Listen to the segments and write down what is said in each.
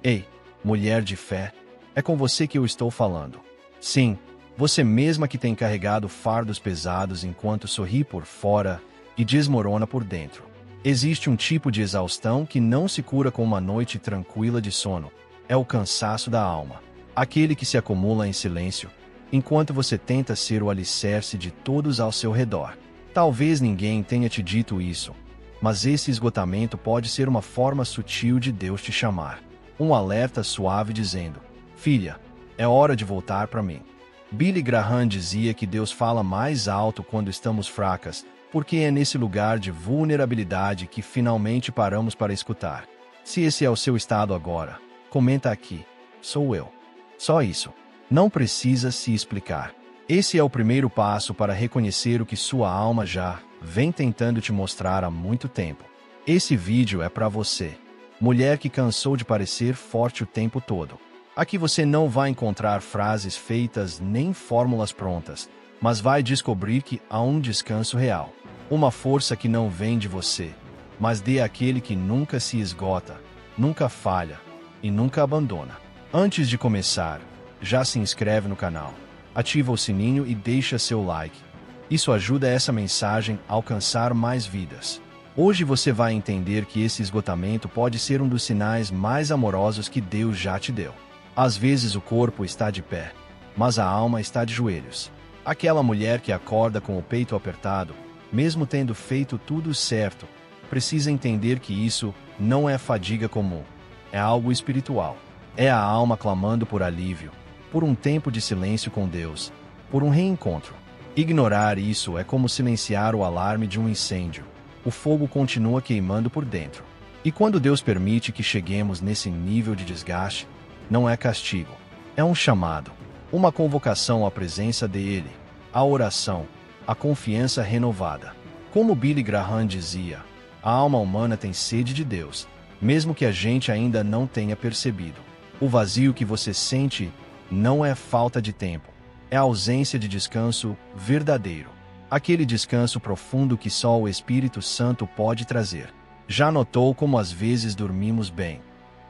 Ei, mulher de fé, é com você que eu estou falando. Sim, você mesma que tem carregado fardos pesados enquanto sorri por fora e desmorona por dentro. Existe um tipo de exaustão que não se cura com uma noite tranquila de sono. É o cansaço da alma. Aquele que se acumula em silêncio, enquanto você tenta ser o alicerce de todos ao seu redor. Talvez ninguém tenha te dito isso, mas esse esgotamento pode ser uma forma sutil de Deus te chamar. Um alerta suave dizendo: filha, é hora de voltar para mim. Billy Graham dizia que Deus fala mais alto quando estamos fracas, porque é nesse lugar de vulnerabilidade que finalmente paramos para escutar. Se esse é o seu estado agora, comenta aqui: sou eu. Só isso. Não precisa se explicar. Esse é o primeiro passo para reconhecer o que sua alma já vem tentando te mostrar há muito tempo. Esse vídeo é para você, mulher que cansou de parecer forte o tempo todo. Aqui você não vai encontrar frases feitas nem fórmulas prontas, mas vai descobrir que há um descanso real. Uma força que não vem de você, mas de aquele que nunca se esgota, nunca falha e nunca abandona. Antes de começar, já se inscreve no canal, ativa o sininho e deixa seu like. Isso ajuda essa mensagem a alcançar mais vidas. Hoje você vai entender que esse esgotamento pode ser um dos sinais mais amorosos que Deus já te deu. Às vezes o corpo está de pé, mas a alma está de joelhos. Aquela mulher que acorda com o peito apertado, mesmo tendo feito tudo certo, precisa entender que isso não é fadiga comum. É algo espiritual. É a alma clamando por alívio, por um tempo de silêncio com Deus, por um reencontro. Ignorar isso é como silenciar o alarme de um incêndio. O fogo continua queimando por dentro. E quando Deus permite que cheguemos nesse nível de desgaste, não é castigo, é um chamado, uma convocação à presença dele, à oração, à confiança renovada. Como Billy Graham dizia, a alma humana tem sede de Deus, mesmo que a gente ainda não tenha percebido. O vazio que você sente não é falta de tempo, é a ausência de descanso verdadeiro. Aquele descanso profundo que só o Espírito Santo pode trazer. Já notou como às vezes dormimos bem,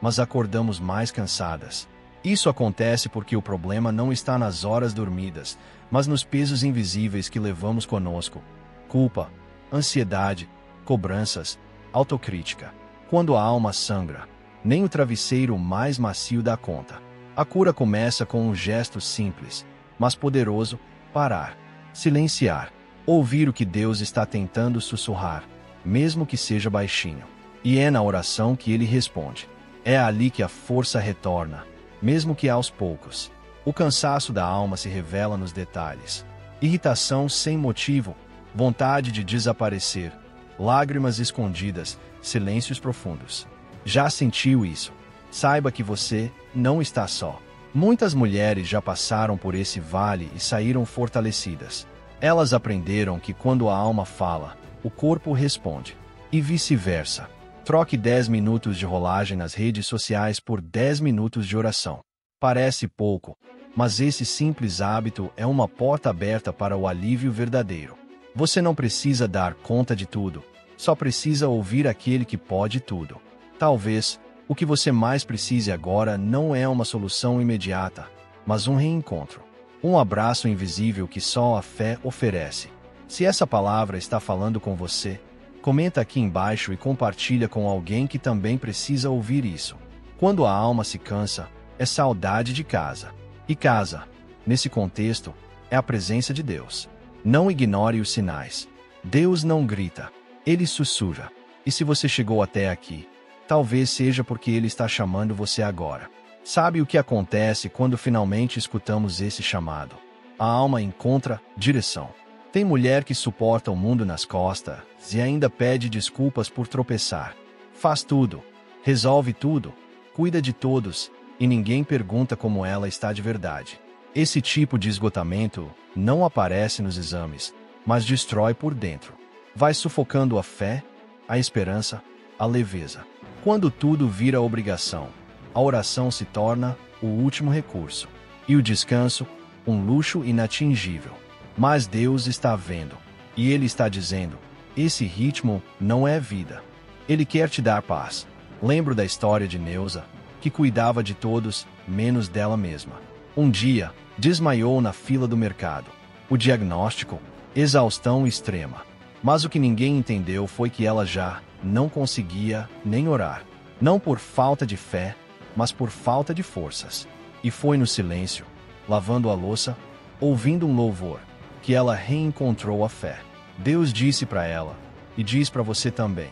mas acordamos mais cansadas? Isso acontece porque o problema não está nas horas dormidas, mas nos pesos invisíveis que levamos conosco. Culpa, ansiedade, cobranças, autocrítica. Quando a alma sangra, nem o travesseiro mais macio dá conta. A cura começa com um gesto simples, mas poderoso: parar, silenciar, ouvir o que Deus está tentando sussurrar, mesmo que seja baixinho. E é na oração que ele responde. É ali que a força retorna, mesmo que aos poucos. O cansaço da alma se revela nos detalhes. Irritação sem motivo, vontade de desaparecer, lágrimas escondidas, silêncios profundos. Já sentiu isso? Saiba que você não está só. Muitas mulheres já passaram por esse vale e saíram fortalecidas. Elas aprenderam que quando a alma fala, o corpo responde. E vice-versa. Troque 10 minutos de rolagem nas redes sociais por 10 minutos de oração. Parece pouco, mas esse simples hábito é uma porta aberta para o alívio verdadeiro. Você não precisa dar conta de tudo, só precisa ouvir aquele que pode tudo. Talvez, o que você mais precise agora não é uma solução imediata, mas um reencontro. Um abraço invisível que só a fé oferece. Se essa palavra está falando com você, comenta aqui embaixo e compartilha com alguém que também precisa ouvir isso. Quando a alma se cansa, é saudade de casa. E casa, nesse contexto, é a presença de Deus. Não ignore os sinais. Deus não grita, ele sussurra. E se você chegou até aqui, talvez seja porque ele está chamando você agora. Sabe o que acontece quando finalmente escutamos esse chamado? A alma encontra direção. Tem mulher que suporta o mundo nas costas e ainda pede desculpas por tropeçar. Faz tudo, resolve tudo, cuida de todos, e ninguém pergunta como ela está de verdade. Esse tipo de esgotamento não aparece nos exames, mas destrói por dentro. Vai sufocando a fé, a esperança, a leveza. Quando tudo vira obrigação, a oração se torna o último recurso, e o descanso, um luxo inatingível. Mas Deus está vendo, e Ele está dizendo: esse ritmo não é vida. Ele quer te dar paz. Lembro da história de Neuza, que cuidava de todos, menos dela mesma. Um dia, desmaiou na fila do mercado. O diagnóstico? Exaustão extrema. Mas o que ninguém entendeu foi que ela já não conseguia nem orar. Não por falta de fé, mas por falta de forças. E foi no silêncio, lavando a louça, ouvindo um louvor, que ela reencontrou a fé. Deus disse para ela, e diz para você também: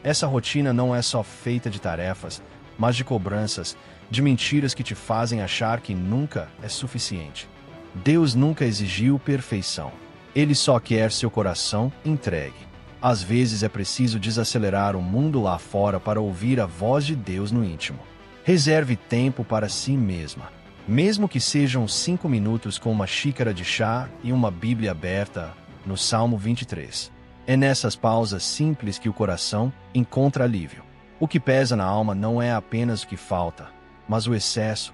essa rotina não é só feita de tarefas, mas de cobranças, de mentiras que te fazem achar que nunca é suficiente. Deus nunca exigiu perfeição. Ele só quer seu coração entregue. Às vezes é preciso desacelerar o mundo lá fora para ouvir a voz de Deus no íntimo. Reserve tempo para si mesma. Mesmo que sejam 5 minutos com uma xícara de chá e uma Bíblia aberta, no Salmo 23. É nessas pausas simples que o coração encontra alívio. O que pesa na alma não é apenas o que falta, mas o excesso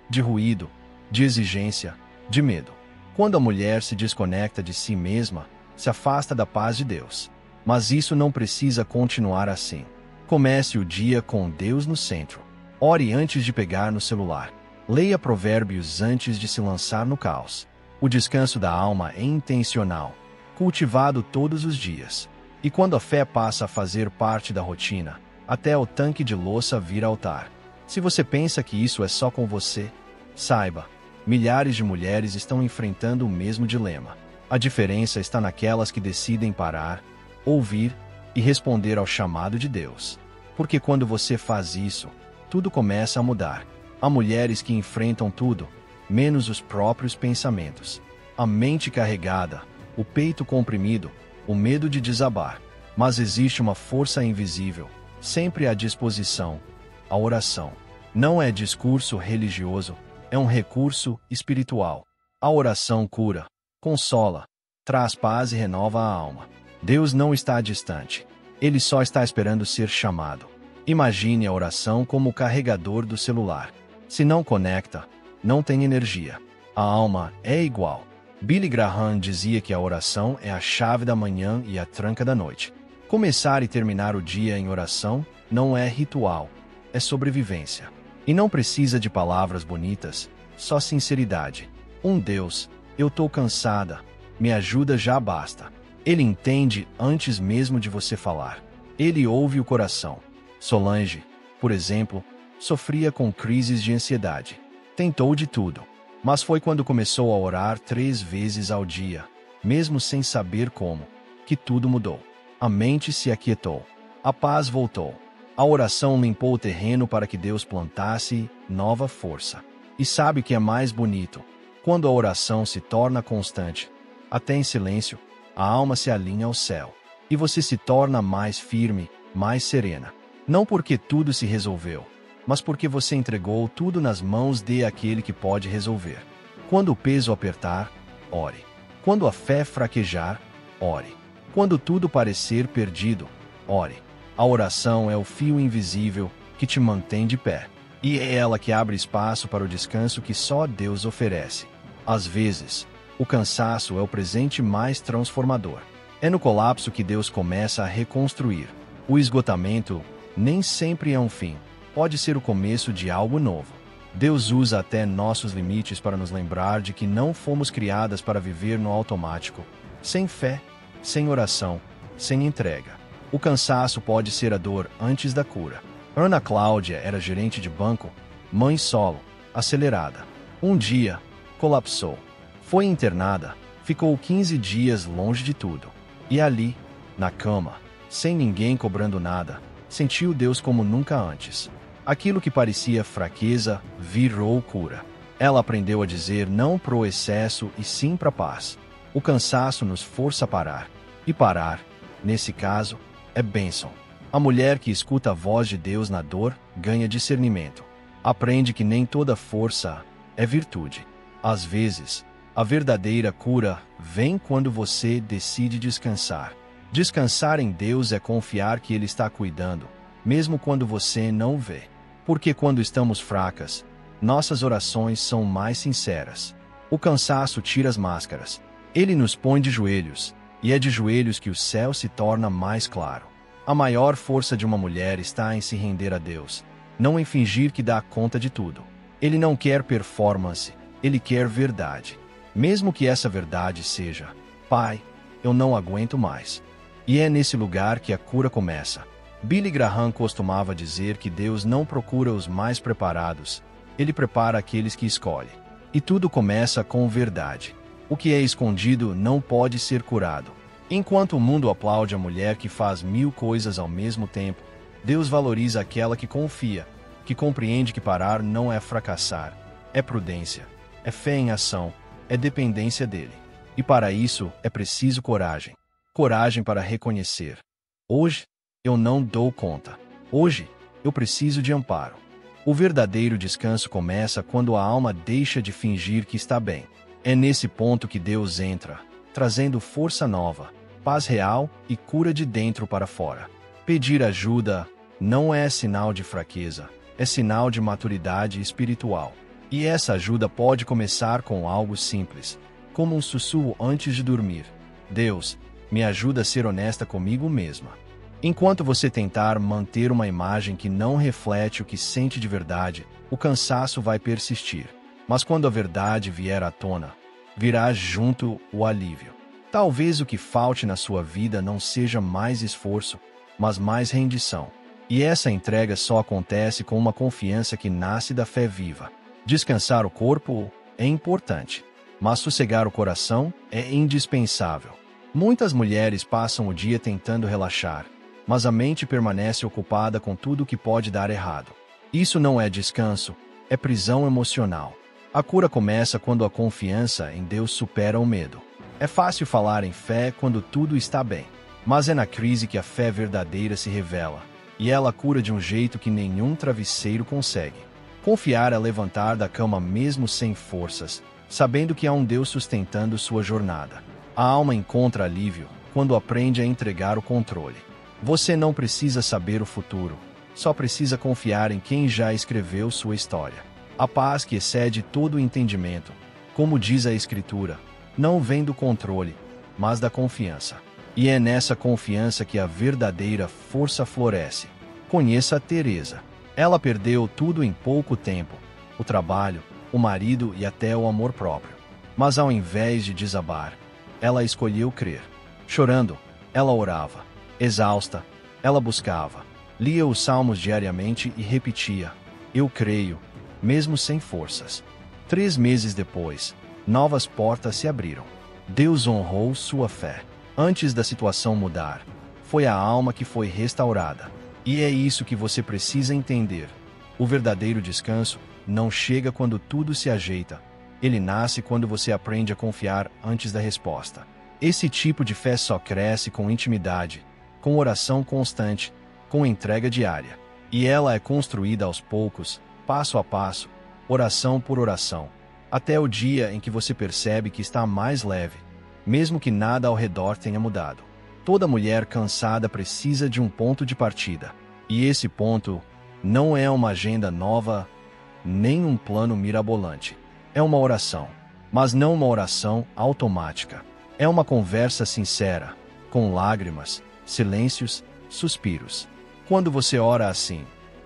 de ruído, de exigência, de medo. Quando a mulher se desconecta de si mesma, se afasta da paz de Deus. Mas isso não precisa continuar assim. Comece o dia com Deus no centro. Ore antes de pegar no celular. Leia Provérbios antes de se lançar no caos. O descanso da alma é intencional, cultivado todos os dias. E quando a fé passa a fazer parte da rotina, até o tanque de louça vira altar. Se você pensa que isso é só com você, saiba, milhares de mulheres estão enfrentando o mesmo dilema. A diferença está naquelas que decidem parar, ouvir e responder ao chamado de Deus. Porque quando você faz isso, tudo começa a mudar. Há mulheres que enfrentam tudo, menos os próprios pensamentos. A mente carregada, o peito comprimido, o medo de desabar. Mas existe uma força invisível, sempre à disposição: a oração. Não é discurso religioso, é um recurso espiritual. A oração cura, consola, traz paz e renova a alma. Deus não está distante. Ele só está esperando ser chamado. Imagine a oração como o carregador do celular. Se não conecta, não tem energia. A alma é igual. Billy Graham dizia que a oração é a chave da manhã e a tranca da noite. Começar e terminar o dia em oração não é ritual, é sobrevivência. E não precisa de palavras bonitas, só sinceridade. Deus, eu tô cansada, me ajuda já basta. Ele entende antes mesmo de você falar. Ele ouve o coração. Solange, por exemplo, sofria com crises de ansiedade. Tentou de tudo, mas foi quando começou a orar 3 vezes ao dia, mesmo sem saber como, que tudo mudou. A mente se aquietou. A paz voltou. A oração limpou o terreno para que Deus plantasse nova força. E sabe o que é mais bonito? Quando a oração se torna constante, até em silêncio, a alma se alinha ao céu. E você se torna mais firme, mais serena. Não porque tudo se resolveu, mas porque você entregou tudo nas mãos de aquele que pode resolver. Quando o peso apertar, ore. Quando a fé fraquejar, ore. Quando tudo parecer perdido, ore. A oração é o fio invisível que te mantém de pé. E é ela que abre espaço para o descanso que só Deus oferece. Às vezes, o cansaço é o presente mais transformador. É no colapso que Deus começa a reconstruir. O esgotamento nem sempre é um fim. Pode ser o começo de algo novo. Deus usa até nossos limites para nos lembrar de que não fomos criadas para viver no automático, sem fé, sem oração, sem entrega. O cansaço pode ser a dor antes da cura. Ana Cláudia era gerente de banco, mãe solo, acelerada. Um dia, colapsou. Foi internada, ficou 15 dias longe de tudo. E ali, na cama, sem ninguém cobrando nada, sentiu Deus como nunca antes. Aquilo que parecia fraqueza virou cura. Ela aprendeu a dizer não pro excesso e sim pra paz. O cansaço nos força a parar. E parar, nesse caso, é bênção. A mulher que escuta a voz de Deus na dor ganha discernimento. Aprende que nem toda força é virtude. Às vezes, a verdadeira cura vem quando você decide descansar. Descansar em Deus é confiar que Ele está cuidando, mesmo quando você não vê. Porque quando estamos fracas, nossas orações são mais sinceras. O cansaço tira as máscaras. Ele nos põe de joelhos, e é de joelhos que o céu se torna mais claro. A maior força de uma mulher está em se render a Deus, não em fingir que dá conta de tudo. Ele não quer performance, ele quer verdade. Mesmo que essa verdade seja: Pai, eu não aguento mais. E é nesse lugar que a cura começa. Billy Graham costumava dizer que Deus não procura os mais preparados, ele prepara aqueles que escolhe. E tudo começa com verdade. O que é escondido não pode ser curado. Enquanto o mundo aplaude a mulher que faz 1000 coisas ao mesmo tempo, Deus valoriza aquela que confia, que compreende que parar não é fracassar, é prudência, é fé em ação, é dependência dele. E para isso é preciso coragem. Coragem para reconhecer: hoje eu não dou conta. Hoje eu preciso de amparo. O verdadeiro descanso começa quando a alma deixa de fingir que está bem. É nesse ponto que Deus entra, trazendo força nova, paz real e cura de dentro para fora. Pedir ajuda não é sinal de fraqueza, é sinal de maturidade espiritual. E essa ajuda pode começar com algo simples, como um sussurro antes de dormir: Deus, me ajuda a ser honesta comigo mesma. Enquanto você tentar manter uma imagem que não reflete o que sente de verdade, o cansaço vai persistir. Mas quando a verdade vier à tona, virá junto o alívio. Talvez o que falte na sua vida não seja mais esforço, mas mais rendição. E essa entrega só acontece com uma confiança que nasce da fé viva. Descansar o corpo é importante, mas sossegar o coração é indispensável. Muitas mulheres passam o dia tentando relaxar, mas a mente permanece ocupada com tudo o que pode dar errado. Isso não é descanso, é prisão emocional. A cura começa quando a confiança em Deus supera o medo. É fácil falar em fé quando tudo está bem, mas é na crise que a fé verdadeira se revela, e ela cura de um jeito que nenhum travesseiro consegue. Confiar é levantar da cama mesmo sem forças, sabendo que há um Deus sustentando sua jornada. A alma encontra alívio quando aprende a entregar o controle. Você não precisa saber o futuro, só precisa confiar em quem já escreveu sua história. A paz que excede todo o entendimento, como diz a Escritura, não vem do controle, mas da confiança. E é nessa confiança que a verdadeira força floresce. Conheça a Teresa. Ela perdeu tudo em pouco tempo: o trabalho, o marido e até o amor próprio. Mas ao invés de desabar, ela escolheu crer. Chorando, ela orava. Exausta, ela buscava. Lia os salmos diariamente e repetia: eu creio, mesmo sem forças. 3 meses depois, novas portas se abriram. Deus honrou sua fé. Antes da situação mudar, foi a alma que foi restaurada. E é isso que você precisa entender. O verdadeiro descanso não chega quando tudo se ajeita. Ele nasce quando você aprende a confiar antes da resposta. Esse tipo de fé só cresce com intimidade, com oração constante, com entrega diária. E ela é construída aos poucos, passo a passo, oração por oração, até o dia em que você percebe que está mais leve, mesmo que nada ao redor tenha mudado. Toda mulher cansada precisa de um ponto de partida. E esse ponto não é uma agenda nova, nem um plano mirabolante. É uma oração, mas não uma oração automática. É uma conversa sincera, com lágrimas, silêncios, suspiros. Quando você ora assim,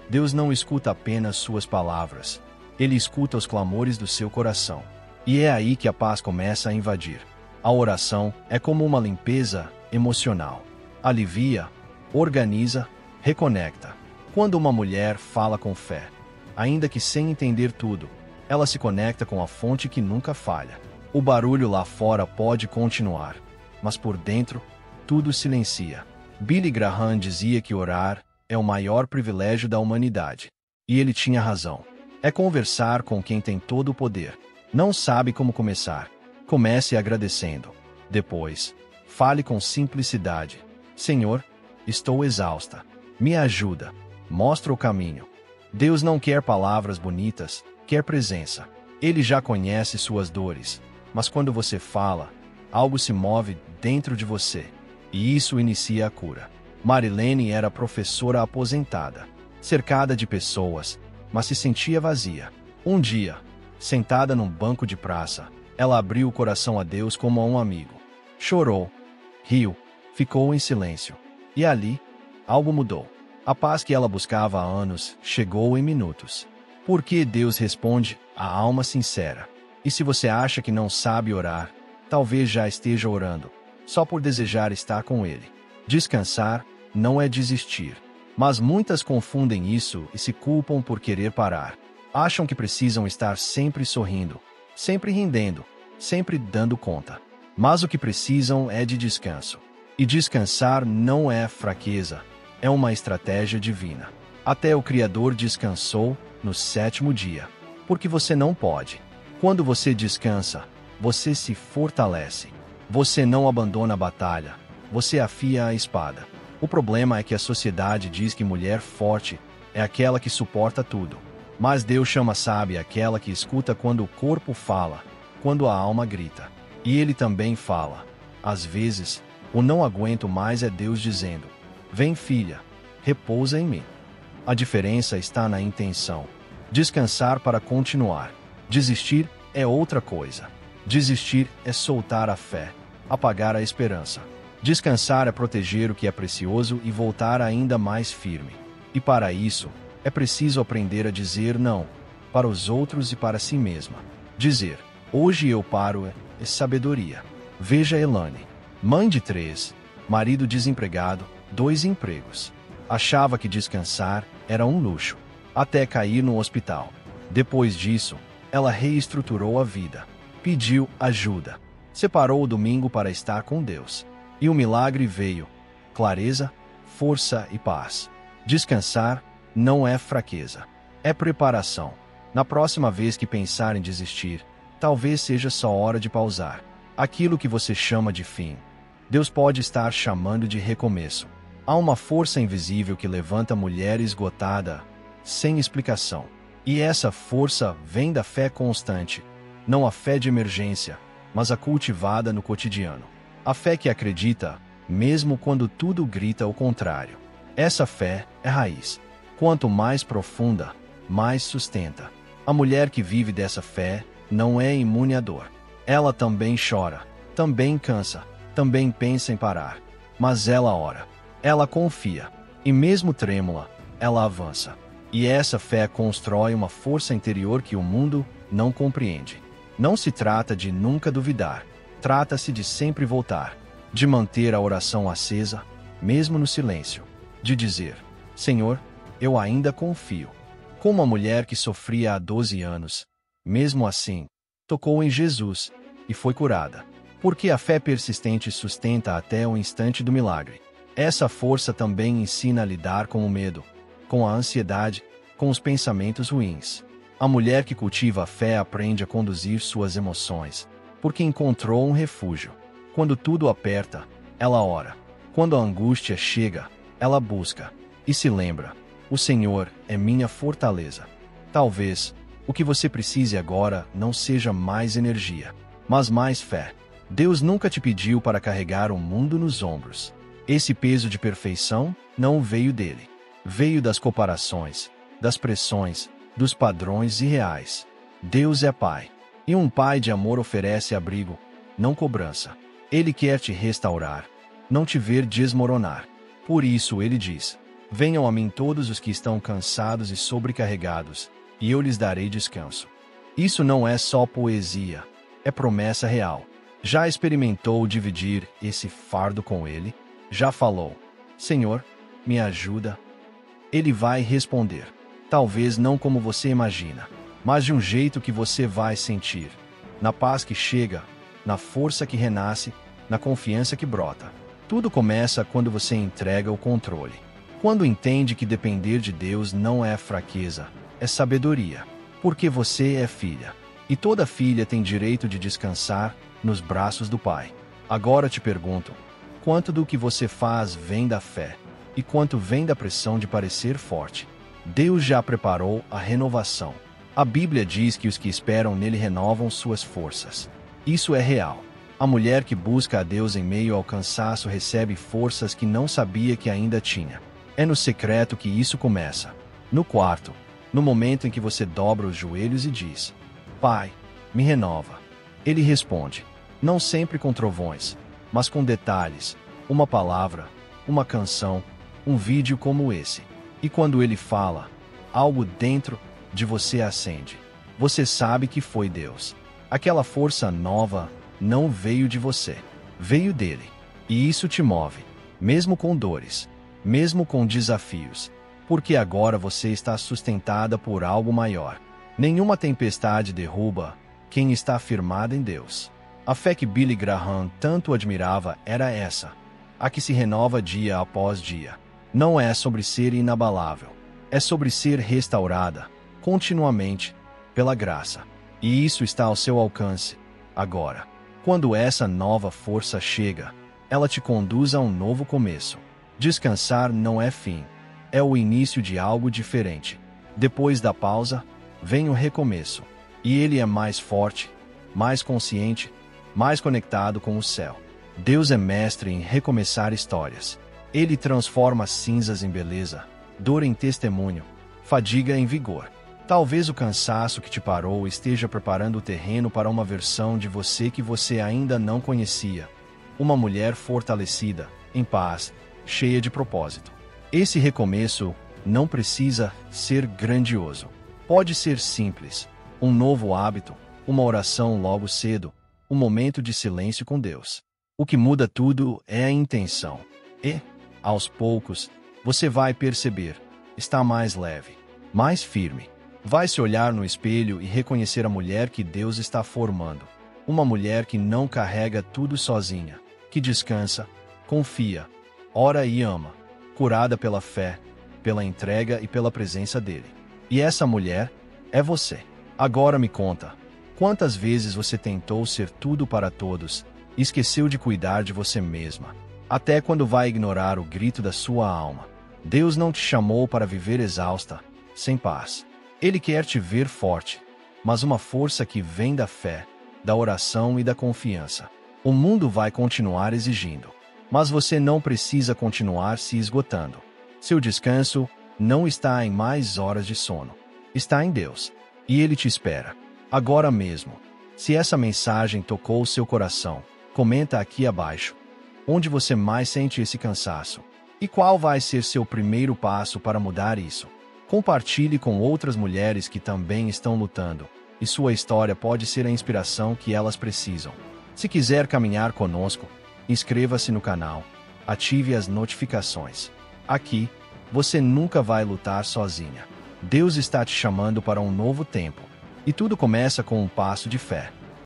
Deus não escuta apenas suas palavras, Ele escuta os clamores do seu coração. E é aí que a paz começa a invadir. A oração é como uma limpeza emocional. Alivia, organiza, reconecta. Quando uma mulher fala com fé, ainda que sem entender tudo, ela se conecta com a fonte que nunca falha. O barulho lá fora pode continuar, mas por dentro, tudo silencia. Billy Graham dizia que orar é o maior privilégio da humanidade. E ele tinha razão. É conversar com quem tem todo o poder. Não sabe como começar? Comece agradecendo. Depois, fale com simplicidade: Senhor, estou exausta. Me ajuda. Mostra o caminho. Deus não quer palavras bonitas, quer presença. Ele já conhece suas dores, mas quando você fala, algo se move dentro de você. E isso inicia a cura. Marilene era professora aposentada, cercada de pessoas, mas se sentia vazia. Um dia, sentada num banco de praça, ela abriu o coração a Deus como a um amigo. Chorou, riu, ficou em silêncio. E ali, algo mudou. A paz que ela buscava há anos chegou em minutos. Porque Deus responde à alma sincera. E se você acha que não sabe orar, talvez já esteja orando, só por desejar estar com Ele. Descansar não é desistir. Mas muitas confundem isso e se culpam por querer parar. Acham que precisam estar sempre sorrindo, sempre rendendo, sempre dando conta. Mas o que precisam é de descanso. E descansar não é fraqueza, é uma estratégia divina. Até o Criador descansou no 7º dia. Porque você não pode. Quando você descansa, você se fortalece. Você não abandona a batalha, você afia a espada. O problema é que a sociedade diz que mulher forte é aquela que suporta tudo. Mas Deus chama sábia aquela que escuta quando o corpo fala, quando a alma grita. E Ele também fala. Às vezes, o não aguento mais é Deus dizendo: vem, filha, repousa em mim. A diferença está na intenção. Descansar para continuar. Desistir é outra coisa. Desistir é soltar a fé, apagar a esperança. Descansar é proteger o que é precioso e voltar ainda mais firme. E para isso, é preciso aprender a dizer não, para os outros e para si mesma. Dizer, hoje eu paro, é sabedoria. Veja Elane, mãe de 3, marido desempregado, 2 empregos. Achava que descansar era um luxo, até cair no hospital. Depois disso, ela reestruturou a vida. Pediu ajuda. Separou o domingo para estar com Deus. E o milagre veio. Clareza, força e paz. Descansar não é fraqueza. É preparação. Na próxima vez que pensar em desistir, talvez seja só hora de pausar. Aquilo que você chama de fim, Deus pode estar chamando de recomeço. Há uma força invisível que levanta mulher esgotada, sem explicação. E essa força vem da fé constante, não a fé de emergência, mas a cultivada no cotidiano. A fé que acredita, mesmo quando tudo grita o contrário. Essa fé é raiz. Quanto mais profunda, mais sustenta. A mulher que vive dessa fé não é imune à dor. Ela também chora, também cansa, também pensa em parar. Mas ela ora, ela confia, e mesmo trêmula, ela avança. E essa fé constrói uma força interior que o mundo não compreende. Não se trata de nunca duvidar, trata-se de sempre voltar, de manter a oração acesa, mesmo no silêncio, de dizer, Senhor, eu ainda confio. Como a mulher que sofria há 12 anos, mesmo assim, tocou em Jesus e foi curada. Porque a fé persistente sustenta até o instante do milagre. Essa força também ensina a lidar com o medo, com a ansiedade, com os pensamentos ruins. A mulher que cultiva a fé aprende a conduzir suas emoções, porque encontrou um refúgio. Quando tudo aperta, ela ora. Quando a angústia chega, ela busca. E se lembra, o Senhor é minha fortaleza. Talvez, o que você precise agora não seja mais energia, mas mais fé. Deus nunca te pediu para carregar o mundo nos ombros. Esse peso de perfeição não veio dele. Veio das comparações, das pressões, dos padrões irreais. Deus é Pai. E um Pai de amor oferece abrigo, não cobrança. Ele quer te restaurar, não te ver desmoronar. Por isso ele diz, venham a mim todos os que estão cansados e sobrecarregados, e eu lhes darei descanso. Isso não é só poesia, é promessa real. Já experimentou dividir esse fardo com ele? Já falou, Senhor, me ajuda? Ele vai responder, talvez não como você imagina, mas de um jeito que você vai sentir. Na paz que chega, na força que renasce, na confiança que brota. Tudo começa quando você entrega o controle. Quando entende que depender de Deus não é fraqueza, é sabedoria. Porque você é filha. E toda filha tem direito de descansar nos braços do Pai. Agora te pergunto, quanto do que você faz vem da fé? E quanto vem da pressão de parecer forte? Deus já preparou a renovação. A Bíblia diz que os que esperam nele renovam suas forças. Isso é real. A mulher que busca a Deus em meio ao cansaço recebe forças que não sabia que ainda tinha. É no secreto que isso começa. No quarto, no momento em que você dobra os joelhos e diz, Pai, me renova. Ele responde, não sempre com trovões, mas com detalhes, uma palavra, uma canção, um vídeo como esse. E quando ele fala, algo dentro de você acende. Você sabe que foi Deus. Aquela força nova não veio de você, veio dele. E isso te move, mesmo com dores, mesmo com desafios, porque agora você está sustentada por algo maior. Nenhuma tempestade derruba quem está firmado em Deus. A fé que Billy Graham tanto admirava era essa, a que se renova dia após dia. Não é sobre ser inabalável, é sobre ser restaurada, continuamente, pela graça. E isso está ao seu alcance, agora. Quando essa nova força chega, ela te conduz a um novo começo. Descansar não é fim, é o início de algo diferente. Depois da pausa, vem o recomeço. E ele é mais forte, mais consciente, mais conectado com o céu. Deus é mestre em recomeçar histórias. Ele transforma cinzas em beleza, dor em testemunho, fadiga em vigor. Talvez o cansaço que te parou esteja preparando o terreno para uma versão de você que você ainda não conhecia. Uma mulher fortalecida, em paz, cheia de propósito. Esse recomeço não precisa ser grandioso. Pode ser simples, um novo hábito, uma oração logo cedo, um momento de silêncio com Deus. O que muda tudo é a intenção. E, aos poucos, você vai perceber, está mais leve, mais firme. Vai se olhar no espelho e reconhecer a mulher que Deus está formando. Uma mulher que não carrega tudo sozinha, que descansa, confia, ora e ama, curada pela fé, pela entrega e pela presença dele. E essa mulher é você. Agora me conta, quantas vezes você tentou ser tudo para todos e esqueceu de cuidar de você mesma? Até quando vai ignorar o grito da sua alma? Deus não te chamou para viver exausta, sem paz. Ele quer te ver forte, mas uma força que vem da fé, da oração e da confiança. O mundo vai continuar exigindo, mas você não precisa continuar se esgotando. Seu descanso não está em mais horas de sono, está em Deus, e Ele te espera, agora mesmo. Se essa mensagem tocou seu coração, comenta aqui abaixo, onde você mais sente esse cansaço, e qual vai ser seu primeiro passo para mudar isso. Compartilhe com outras mulheres que também estão lutando, e sua história pode ser a inspiração que elas precisam. Se quiser caminhar conosco, inscreva-se no canal, ative as notificações. Aqui, você nunca vai lutar sozinha. Deus está te chamando para um novo tempo, e tudo começa com um passo de fé.